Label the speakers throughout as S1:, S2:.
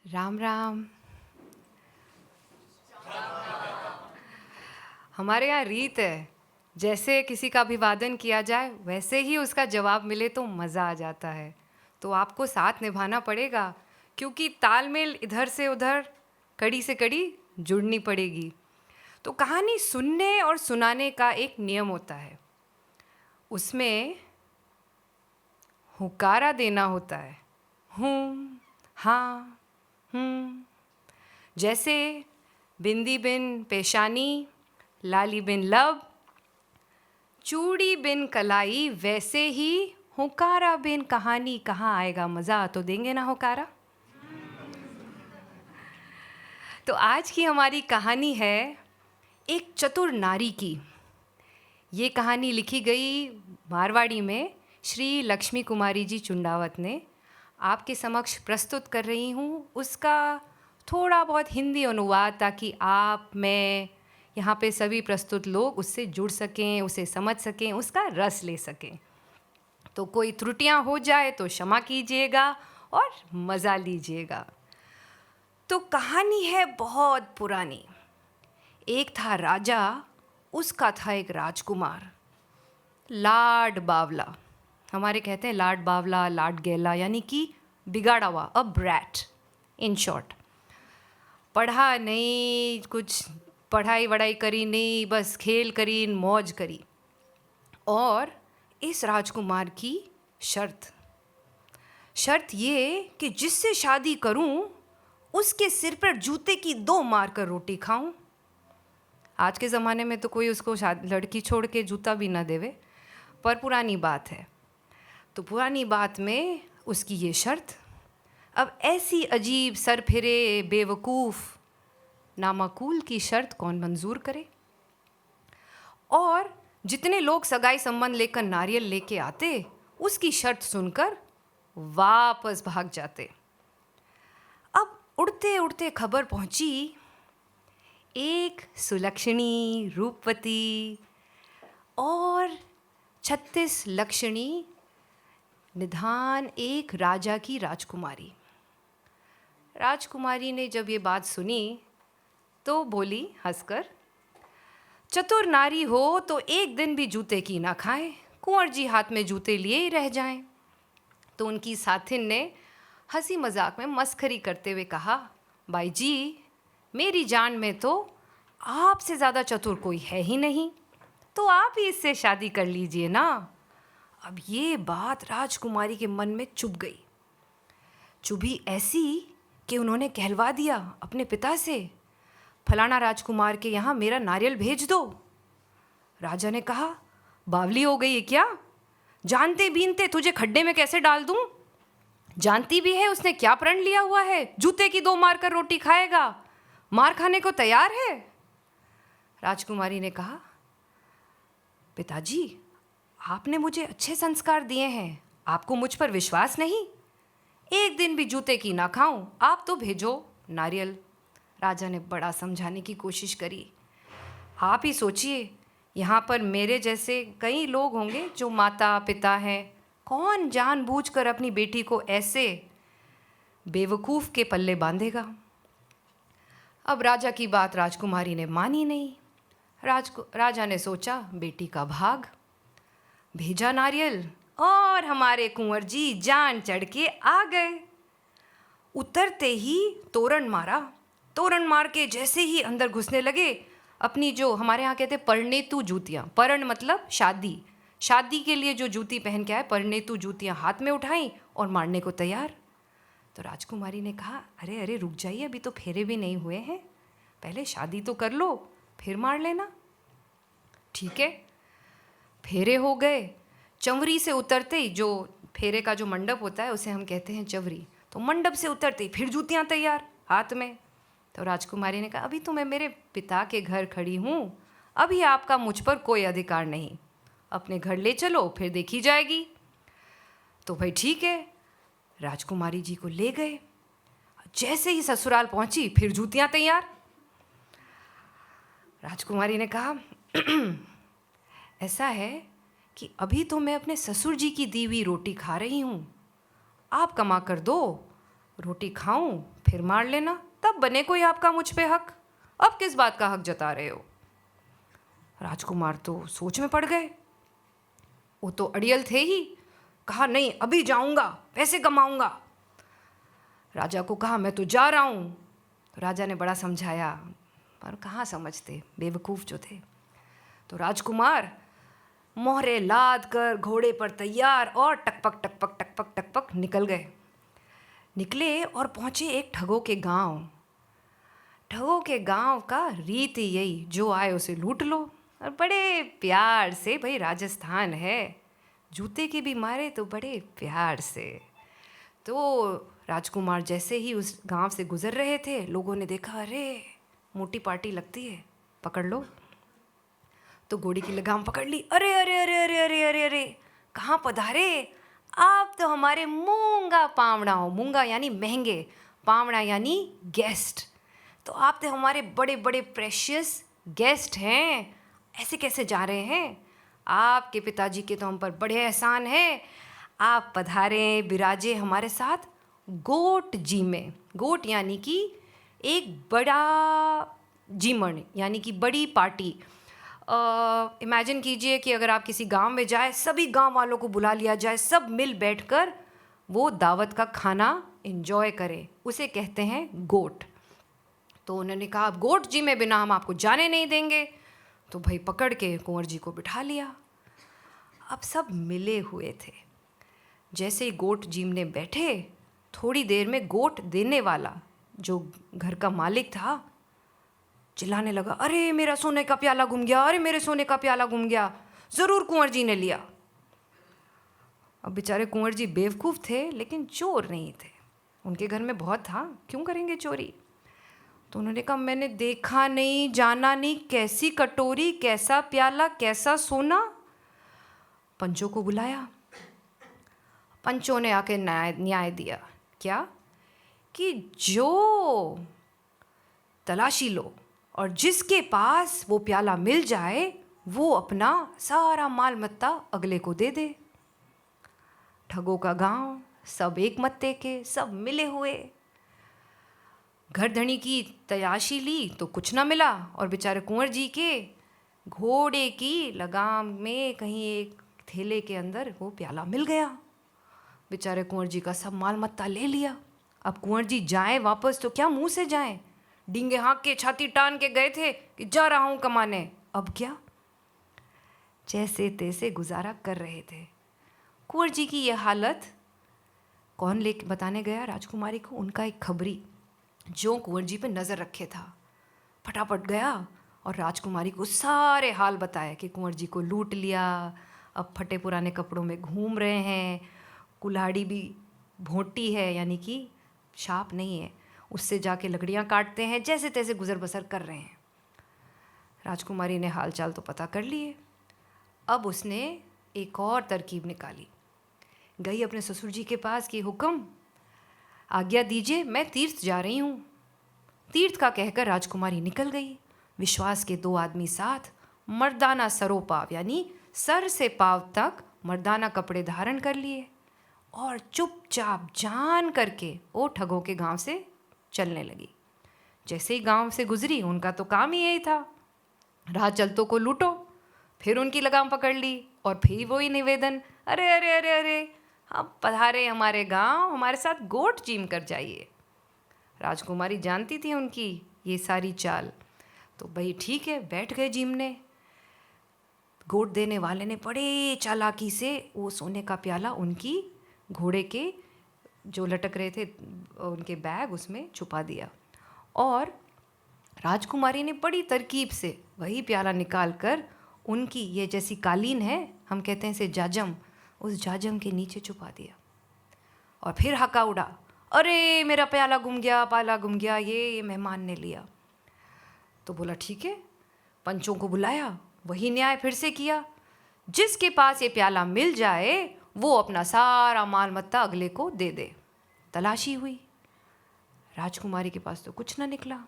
S1: राम राम। हमारे यहाँ रीत है, जैसे किसी का अभिवादन किया जाए वैसे ही उसका जवाब मिले तो मज़ा आ जाता है। तो आपको साथ निभाना पड़ेगा, क्योंकि तालमेल इधर से उधर, कड़ी से कड़ी जुड़नी पड़ेगी। तो कहानी सुनने और सुनाने का एक नियम होता है, उसमें हुकारा देना होता है। हूँ, हाँ, जैसे बिंदी बिन पेशानी, लाली बिन लब, चूड़ी बिन कलाई, वैसे ही हुकारा बिन कहानी कहाँ आएगा मज़ा। तो देंगे ना हुकारा। तो आज की हमारी कहानी है एक चतुर नारी की। ये कहानी लिखी गई मारवाड़ी में श्री लक्ष्मी कुमारी जी चुंडावत ने। आपके समक्ष प्रस्तुत कर रही हूँ उसका थोड़ा बहुत हिंदी अनुवाद, ताकि आप, मैं, यहाँ पे सभी प्रस्तुत लोग उससे जुड़ सकें, उसे समझ सकें, उसका रस ले सकें। तो कोई त्रुटियाँ हो जाए तो क्षमा कीजिएगा और मज़ा लीजिएगा। तो कहानी है बहुत पुरानी। एक था राजा, उसका था एक राजकुमार, लाड बावला। हमारे कहते हैं लाड बावला, लाड गैला, यानी कि बिगाड़ा हुआ, अ ब्रैट इन शॉर्ट। पढ़ा नहीं, कुछ पढ़ाई वढ़ाई करी नहीं, बस खेल करी, मौज करी। और इस राजकुमार की शर्त ये कि जिससे शादी करूं उसके सिर पर जूते की 2 मार कर रोटी खाऊं। आज के ज़माने में तो कोई उसको लड़की छोड़ के जूता भी ना देवे, पर पुरानी बात है। तो पुरानी बात में उसकी ये शर्त। अब ऐसी अजीब, सरफिरे, बेवकूफ़, नामाकूल की शर्त कौन मंजूर करे। और जितने लोग सगाई संबंध लेकर नारियल लेके आते, उसकी शर्त सुनकर वापस भाग जाते। अब उड़ते उड़ते खबर पहुंची, एक सुलक्षणी, रूपवती और 36 लक्षणी निधान एक राजा की राजकुमारी। राजकुमारी ने जब ये बात सुनी तो बोली हंसकर, चतुर नारी हो तो एक दिन भी जूते की ना खाए, कुंवर जी हाथ में जूते लिए ही रह जाएं। तो उनकी साथिन ने हंसी मजाक में मस्खरी करते हुए कहा, बाई जी, मेरी जान में तो आपसे ज़्यादा चतुर कोई है ही नहीं, तो आप ही इससे शादी कर लीजिए ना। अब ये बात राजकुमारी के मन में चुभी ऐसी कि उन्होंने कहलवा दिया अपने पिता से, फलाना राजकुमार के यहाँ मेरा नारियल भेज दो। राजा ने कहा, बावली हो गई है क्या? जानते बीनते तुझे खड्डे में कैसे डाल दूं? जानती भी है उसने क्या प्रण लिया हुआ है, जूते की 2 मार कर रोटी खाएगा, मार खाने को तैयार है। राजकुमारी ने कहा, पिताजी, आपने मुझे अच्छे संस्कार दिए हैं, आपको मुझ पर विश्वास नहीं? एक दिन भी जूते की ना खाऊं, आप तो भेजो नारियल। राजा ने बड़ा समझाने की कोशिश करी। आप ही सोचिए, यहाँ पर मेरे जैसे कई लोग होंगे जो माता पिता हैं, कौन जानबूझकर अपनी बेटी को ऐसे बेवकूफ़ के पल्ले बांधेगा। अब राजा की बात राजकुमारी ने मानी नहीं। राजा ने सोचा, बेटी का भाग, भेजा नारियल और हमारे कुंवर जी जान चढ़ के आ गए। उतरते ही तोरण मार के जैसे ही अंदर घुसने लगे, अपनी जो हमारे यहाँ कहते हैं परनेतु जूतियाँ, परण मतलब शादी के लिए जो जूती पहन के आए, परनेतु जूतियाँ हाथ में उठाई और मारने को तैयार। तो राजकुमारी ने कहा, अरे अरे रुक जाइए, अभी तो फेरे भी नहीं हुए हैं, पहले शादी तो कर लो फिर मार लेना। ठीक है, फेरे हो गए। चंवरी से उतरते ही, जो फेरे का जो मंडप होता है उसे हम कहते हैं चंवरी, तो मंडप से उतरते ही फिर जूतियाँ तैयार हाथ में। तो राजकुमारी ने कहा, अभी तो मैं मेरे पिता के घर खड़ी हूँ, अभी आपका मुझ पर कोई अधिकार नहीं, अपने घर ले चलो फिर देखी जाएगी। तो भाई ठीक है, राजकुमारी जी को ले गए। जैसे ही ससुराल पहुंची फिर जूतियाँ तैयार। राजकुमारी ने कहा, ऐसा है कि अभी तो मैं अपने ससुर जी की दी हुई रोटी खा रही हूँ, आप कमा कर दो, रोटी खाऊं फिर मार लेना, तब बने कोई आपका मुझ पे हक। अब किस बात का हक जता रहे हो? राजकुमार तो सोच में पड़ गए। वो तो अड़ियल थे ही। कहा, नहीं, अभी जाऊंगा, पैसे कमाऊंगा। राजा को कहा, मैं तो जा रहा हूँ। तो राजा ने बड़ा समझाया, पर कहाँ समझते, बेवकूफ़ जो थे। तो राजकुमार मोहरे लाद कर घोड़े पर तैयार और टकपक टकपक टकपक टकपक निकल गए। निकले और पहुँचे एक ठगों के गांव। ठगों के गांव का रीत ही यही, जो आए उसे लूट लो। और बड़े प्यार से, भाई राजस्थान है, जूते के भी मारे तो बड़े प्यार से। तो राजकुमार जैसे ही उस गांव से गुजर रहे थे, लोगों ने देखा, अरे मोटी पार्टी लगती है, पकड़ लो। तो घोड़ी की लगाम पकड़ ली। अरे अरे अरे अरे अरे अरे अरे, कहाँ पधारे आप? तो हमारे मूंगा पावड़ा हो। मूंगा यानी महंगे, पावड़ा यानी गेस्ट। तो आप तो हमारे बड़े बड़े प्रेशियस गेस्ट हैं, ऐसे कैसे जा रहे हैं? आपके पिताजी के तो हम पर बड़े एहसान हैं। आप पधारे, बिराजे हमारे साथ गोट जी में। गोट यानी कि एक बड़ा जीमण, यानी कि बड़ी पार्टी। इमेजिन कीजिए कि अगर आप किसी गांव में जाए, सभी गांव वालों को बुला लिया जाए, सब मिल बैठकर वो दावत का खाना एंजॉय करें, उसे कहते हैं गोट। तो उन्होंने कहा, अब गोट जी में बिना हम आपको जाने नहीं देंगे। तो भाई पकड़ के कुंवर जी को बिठा लिया। अब सब मिले हुए थे। जैसे ही गोट जी में बैठे, थोड़ी देर में गोट देने वाला जो घर का मालिक था चिल्लाने लगा, अरे मेरा सोने का प्याला गुम गया, अरे मेरे सोने का प्याला गुम गया, ज़रूर कुंवर जी ने लिया। अब बेचारे कुंवर जी बेवकूफ़ थे, लेकिन चोर नहीं थे। उनके घर में बहुत था, क्यों करेंगे चोरी? तो उन्होंने कहा, मैंने देखा नहीं, जाना नहीं, कैसी कटोरी, कैसा प्याला, कैसा सोना। पंचों को बुलाया। पंचों ने आके न्याय दिया। क्या? कि जो तलाशी लो और जिसके पास वो प्याला मिल जाए, वो अपना सारा माल मत्ता अगले को दे दे। ठगों का गांव, सब एक मत्ते के, सब मिले हुए। घर धनी की तलाशी ली तो कुछ ना मिला, और बेचारे कुंवर जी के घोड़े की लगाम में कहीं एक थैले के अंदर वो प्याला मिल गया। बेचारे कुंवर जी का सब माल मत्ता ले लिया। अब कुंवर जी जाएं वापस तो क्या मुंह से जाएं? डींगे हाँक के, छाती टान के गए थे कि जा रहा हूं कमाने। अब क्या? जैसे तैसे गुजारा कर रहे थे। कुंवर जी की यह हालत कौन लेके बताने गया राजकुमारी को? उनका एक खबरी जो कुंवर जी पे नज़र रखे था, फटाफट गया और राजकुमारी को सारे हाल बताए कि कुंवर जी को लूट लिया, अब फटे पुराने कपड़ों में घूम रहे हैं, कुल्हाड़ी भी भोंटी है, यानी कि शाप नहीं है, उससे जाके लकड़ियाँ काटते हैं, जैसे तैसे गुजर बसर कर रहे हैं। राजकुमारी ने हाल चाल तो पता कर लिए। अब उसने एक और तरकीब निकाली। गई अपने ससुर जी के पास कि हुक्म, आज्ञा दीजिए, मैं तीर्थ जा रही हूँ। तीर्थ का कहकर राजकुमारी निकल गई। विश्वास के 2 आदमी साथ, मर्दाना सरोपाव यानी सर से पाव तक मर्दाना कपड़े धारण कर लिए और चुपचाप जान करके वो ठगों के गांव से चलने लगी। जैसे ही गांव से गुजरी, उनका तो काम ही यही था, राह चलतों को लूटो। फिर उनकी लगाम पकड़ ली और फिर वही निवेदन, अरे अरे अरे अरे, आप पधारे हमारे गांव, हमारे साथ गोट चीम कर जाइए। राजकुमारी जानती थी उनकी ये सारी चाल, तो भाई ठीक है, बैठ गए जीमने। गोट देने वाले ने बड़े चालाकी से वो सोने का प्याला उनकी घोड़े के जो लटक रहे थे उनके बैग, उसमें छुपा दिया, और राजकुमारी ने बड़ी तरकीब से वही प्याला निकाल कर उनकी ये जैसी कालीन है, हम कहते हैं इसे जाजम, उस जाजम के नीचे छुपा दिया। और फिर हका उड़ा, अरे मेरा प्याला गुम गया, प्याला गुम गया, ये मेहमान ने लिया। तो बोला ठीक है, पंचों को बुलाया, वही न्याय फिर से किया, जिसके पास ये प्याला मिल जाए वो अपना सारा माल मत्ता अगले को दे दे। तलाशी हुई, राजकुमारी के पास तो कुछ ना निकला,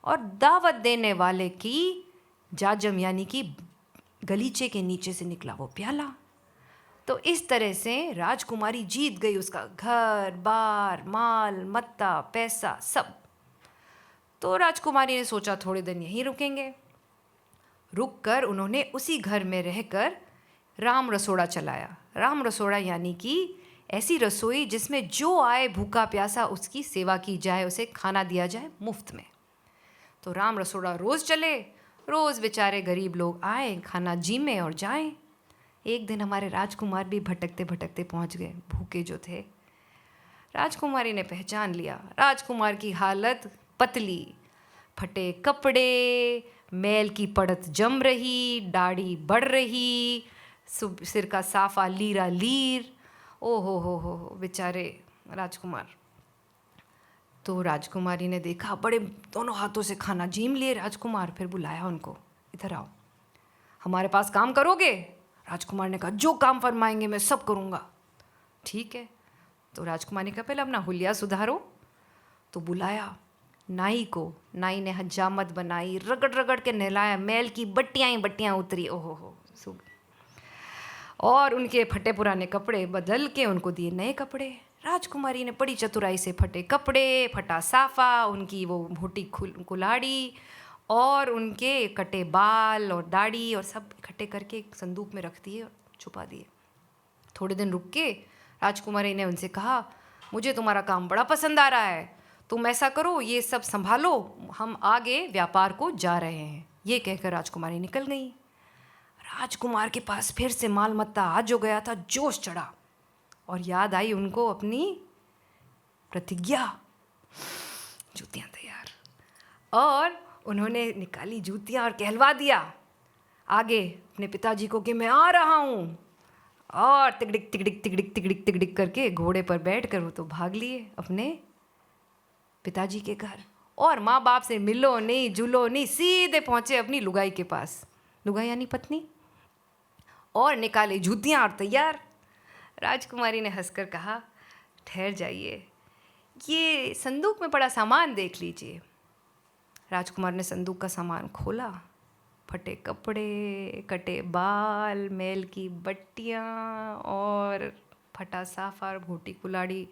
S1: और दावत देने वाले की जाजम यानी कि गलीचे के नीचे से निकला वो प्याला। तो इस तरह से राजकुमारी जीत गई उसका घर बार माल मत्ता पैसा सब। तो राजकुमारी ने सोचा थोड़े दिन यहीं रुकेंगे। रुक कर उन्होंने उसी घर में रहकर राम रसोड़ा चलाया। राम रसोड़ा यानी कि ऐसी रसोई जिसमें जो आए भूखा प्यासा उसकी सेवा की जाए, उसे खाना दिया जाए मुफ्त में। तो राम रसोड़ा रोज़ चले, रोज़ बेचारे गरीब लोग आए, खाना जी में और जाएं। एक दिन हमारे राजकुमार भी भटकते भटकते पहुंच गए, भूखे जो थे। राजकुमारी ने पहचान लिया। राजकुमार की हालत पतली, फटे कपड़े, मैल की पड़त जम रही, दाढ़ी बढ़ रही, सिर का साफा लीरा लीर। ओ हो बेचारे राजकुमार। तो राजकुमारी ने देखा, बड़े दोनों हाथों से खाना जीम लिए राजकुमार। फिर बुलाया उनको, इधर आओ, हमारे पास काम करोगे? राजकुमार ने कहा, जो काम फरमाएंगे मैं सब करूँगा। ठीक है। तो राजकुमारी ने कहा, पहले अपना हुलिया सुधारो। तो बुलाया नाई को। नाई ने हजामत बनाई, रगड़ रगड़ के नहलाया, मैल की बट्टियाँ ही बट्टियाँ उतरी। ओहो हो सुग। और उनके फटे पुराने कपड़े बदल के उनको दिए नए कपड़े। राजकुमारी ने बड़ी चतुराई से फटे कपड़े, फटा साफा, उनकी वो मोटी कुल्हाड़ी और उनके कटे बाल और दाढ़ी और सब इकट्ठे करके एक संदूक में रख दिए और छुपा दिए। थोड़े दिन रुक के राजकुमारी ने उनसे कहा, मुझे तुम्हारा काम बड़ा पसंद आ रहा है, तुम ऐसा करो, ये सब संभालो, हम आगे व्यापार को जा रहे हैं। ये कहकर राजकुमारी निकल गई। राजकुमार के पास फिर से माल मत्ता आ जो गया था, जोश चढ़ा और याद आई उनको अपनी प्रतिज्ञा। जूतियाँ तैयार, और उन्होंने निकाली जूतियाँ और कहलवा दिया आगे अपने पिताजी को कि मैं आ रहा हूँ। और तिगड़िक तिगड़िक तिगड़िक तिगड़िक तिगड़िक करके घोड़े पर बैठ कर वो तो भाग लिए अपने पिताजी के घर। और माँ बाप से मिलो नहीं जुलो नहीं, सीधे पहुँचे अपनी लुगाई के पास, लुगाई यानी पत्नी, और निकाले जूतियाँ और तैयार। राजकुमारी ने हंसकर कहा, ठहर जाइए, ये संदूक में पड़ा सामान देख लीजिए। राजकुमार ने संदूक का सामान खोला। फटे कपड़े, कटे बाल, मैल की बट्टियाँ और फटा साफा और भूटी कुल्हाड़ी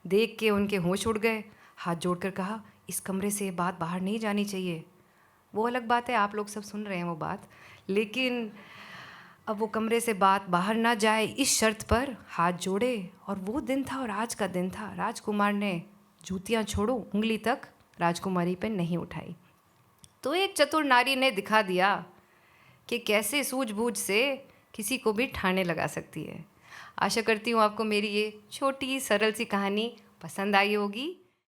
S1: देख के उनके होश उड़ गए। हाथ जोड़कर कहा, इस कमरे से ये बात बाहर नहीं जानी चाहिए। वो अलग बात है, आप लोग सब सुन रहे हैं वो बात, लेकिन अब वो कमरे से बात बाहर ना जाए इस शर्त पर हाथ जोड़े। और वो दिन था और आज का दिन था। राजकुमार ने जूतियाँ छोड़ो उंगली तक राजकुमारी पे नहीं उठाई। तो एक चतुर नारी ने दिखा दिया कि कैसे सूझबूझ से किसी को भी ठाने लगा सकती है। आशा करती हूँ आपको मेरी ये छोटी सरल सी कहानी पसंद आई होगी।